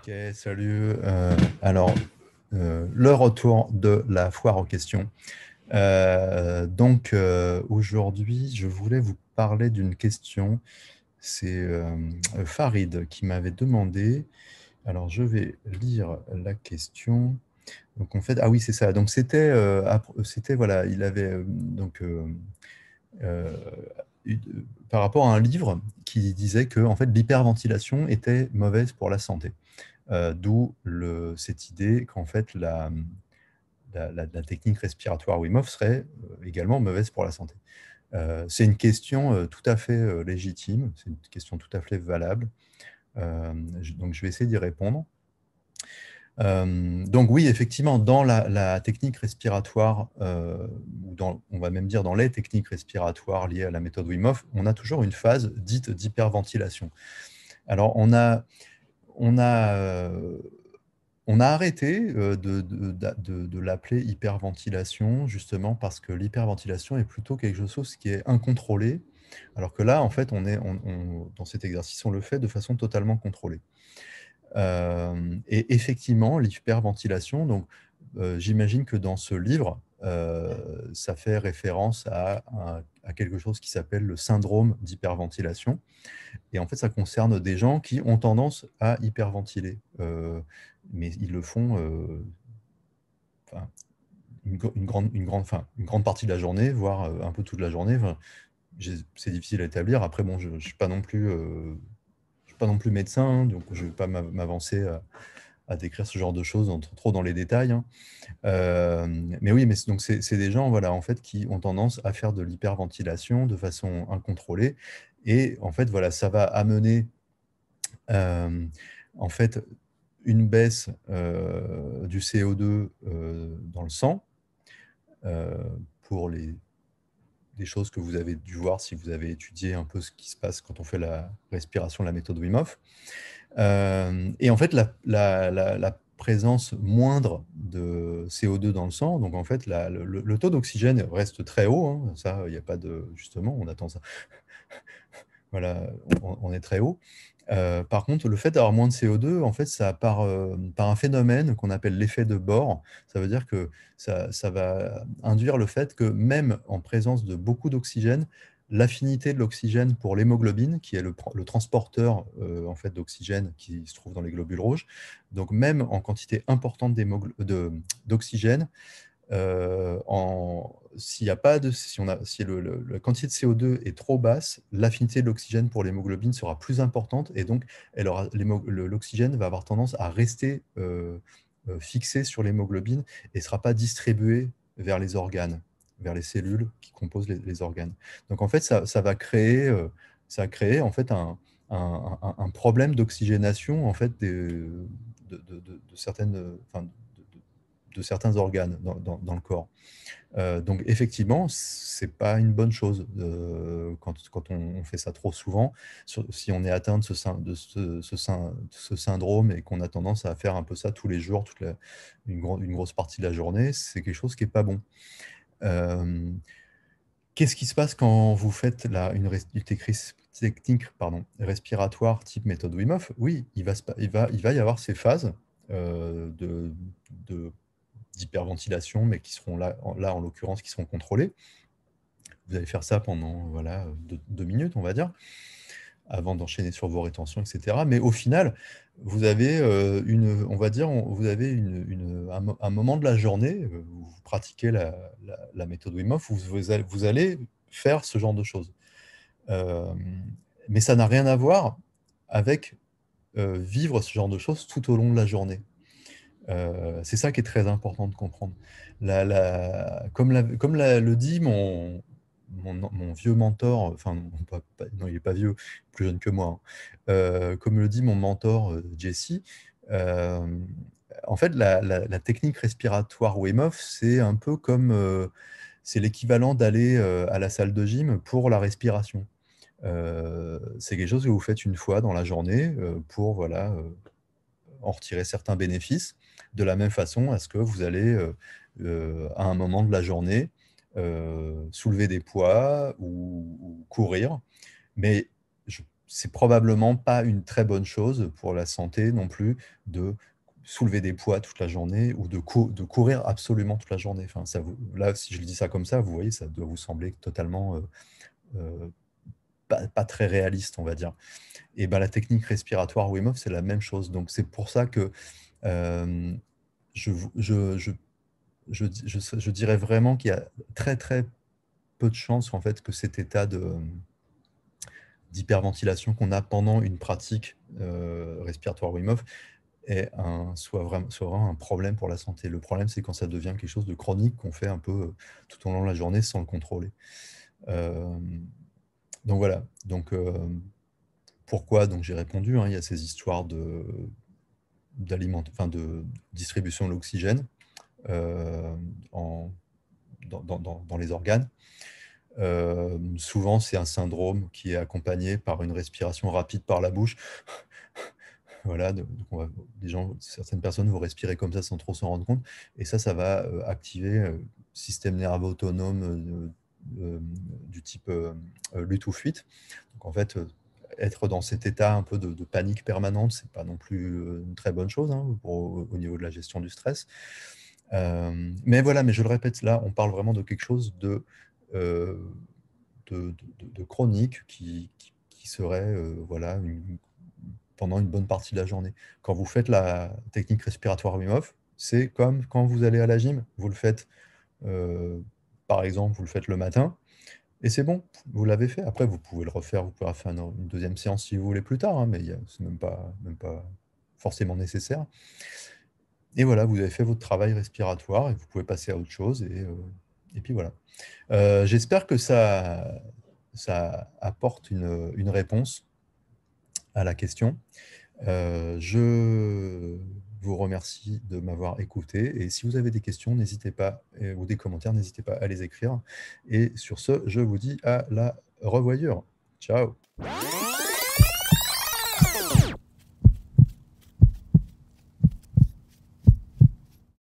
Ok, salut. Le retour de la foire aux questions. Aujourd'hui, je voulais vous parler d'une question. C'est Farid qui m'avait demandé. Alors, je vais lire la question. Donc, en fait, ah oui, c'est ça. Donc, c'était voilà, il avait euh, eu- par rapport à un livre qui disait que en fait, l'hyperventilation était mauvaise pour la santé. D'où cette idée qu'en fait la technique respiratoire Wim Hof serait également mauvaise pour la santé. C'est une question tout à fait légitime, c'est une question tout à fait valable. Donc je vais essayer d'y répondre. Donc oui, effectivement, dans la technique respiratoire, on va même dire dans les techniques respiratoires liées à la méthode Wim Hof, on a toujours une phase dite d'hyperventilation. Alors on a, euh, On a arrêté de l'appeler hyperventilation, justement parce que l'hyperventilation est plutôt quelque chose qui est incontrôlé, alors que là, en fait, dans cet exercice, on le fait de façon totalement contrôlée. Et effectivement, l'hyperventilation, donc j'imagine que dans ce livre, ça fait référence à quelque chose qui s'appelle le syndrome d'hyperventilation. Et en fait, ça concerne des gens qui ont tendance à hyperventiler, mais ils le font enfin, une grande partie de la journée, voire un peu toute la journée. Enfin, c'est difficile à établir. Après, bon, je ne suis pas non plus, je suis pas non plus médecin, hein, donc je ne vais pas m'avancer à décrire ce genre de choses trop dans les détails, hein. Euh, mais oui, donc c'est des gens, voilà, en fait, qui ont tendance à faire de l'hyperventilation de façon incontrôlée. Et en fait, voilà, ça va amener euh, en fait une baisse du CO2 dans le sang euh, pour des choses que vous avez dû voir si vous avez étudié un peu ce qui se passe quand on fait la respiration, la méthode Wim Hof. Et en fait, la présence moindre de CO2 dans le sang, donc en fait, le taux d'oxygène reste très haut, hein, ça, il n'y a pas de... Justement, on attend ça. Voilà, on est très haut. Par contre, le fait d'avoir moins de CO2, en fait, ça par un phénomène qu'on appelle l'effet de Bohr. Ça veut dire que ça va induire le fait que même en présence de beaucoup d'oxygène, l'affinité de l'oxygène pour l'hémoglobine, qui est le transporteur en fait d'oxygène qui se trouve dans les globules rouges, donc même en quantité importante d'oxygène, s'il y a pas de, si on a, si la quantité de CO2 est trop basse, l'affinité de l'oxygène pour l'hémoglobine sera plus importante et donc l'oxygène va avoir tendance à rester fixé sur l'hémoglobine et ne sera pas distribué vers les organes, vers les cellules qui composent les organes. Donc en fait, ça va créer en fait un problème d'oxygénation en fait de certaines, enfin, de certains organes dans le corps. Donc effectivement, c'est pas une bonne chose quand on fait ça trop souvent. Si on est atteint de ce syndrome et qu'on a tendance à faire un peu ça tous les jours, une grosse partie de la journée, c'est quelque chose qui est pas bon. Euh, Qu'est-ce qui se passe quand vous faites une technique respiratoire type méthode Wim Hof? Oui, il va y avoir ces phases de d'hyperventilation, mais qui seront là en l'occurrence, qui seront contrôlées. Vous allez faire ça pendant voilà, 2 minutes, on va dire, avant d'enchaîner sur vos rétentions, etc. Mais au final, vous avez on va dire, vous avez un moment de la journée où vous pratiquez la méthode Wim Hof, où vous allez faire ce genre de choses. Euh, mais ça n'a rien à voir avec vivre ce genre de choses tout au long de la journée. C'est ça qui est très important de comprendre. Le dit mon vieux mentor, enfin, non, non, il n'est pas vieux, plus jeune que moi, hein. Comme le dit mon mentor Jesse, euh, en fait, la technique respiratoire Wim Hof, c'est un peu comme, c'est l'équivalent d'aller à la salle de gym pour la respiration. C'est quelque chose que vous faites une fois dans la journée pour, voilà, en retirer certains bénéfices, de la même façon à ce que vous allez, à un moment de la journée, soulever des poids ou courir. Mais c'est probablement pas une très bonne chose pour la santé non plus de soulever des poids toute la journée ou de courir absolument toute la journée. Enfin, là, si je dis ça comme ça, vous voyez, ça doit vous sembler totalement pas très réaliste, on va dire. Et ben, la technique respiratoire Wim Hof, c'est la même chose. Donc, c'est pour ça que euh, je, vous- je dirais vraiment qu'il y a très, très peu de chances en fait, que cet état d'hyperventilation qu'on a pendant une pratique respiratoire Wim Hof soit vraiment un problème pour la santé. Le problème, c'est quand ça devient quelque chose de chronique qu'on fait un peu tout au long de la journée sans le contrôler. Euh, donc voilà. Donc, pourquoi? Donc j'ai répondu, hein, il y a ces histoires enfin, de distribution de l'oxygène euh, en- dans les organes. Souvent, c'est un syndrome qui est accompagné par une respiration rapide par la bouche. Voilà, donc certaines personnes vont respirer comme ça sans trop s'en rendre compte. Et ça va activer le système nerveux autonome du type lutte ou fuite. Donc en fait, être dans cet état un peu de panique permanente, c'est pas non plus une très bonne chose, hein, au niveau de la gestion du stress. Mais voilà, mais je le répète, là, on parle vraiment de quelque chose euh, de chronique qui serait voilà, pendant une bonne partie de la journée. Quand vous faites la technique respiratoire Wim Hof, c'est comme quand vous allez à la gym, vous le faites, euh, par exemple, vous le faites le matin, et c'est bon, vous l'avez fait. Après, vous pouvez le refaire, vous pouvez faire une deuxième séance si vous voulez plus tard, hein, mais c'est même pas forcément nécessaire. Et voilà, vous avez fait votre travail respiratoire et vous pouvez passer à autre chose. Et puis voilà. J'espère que ça apporte une réponse à la question. Je vous remercie de m'avoir écouté. Et si vous avez des questions, n'hésitez pas, ou des commentaires, n'hésitez pas à les écrire. Et sur ce, je vous dis à la revoyure. Ciao!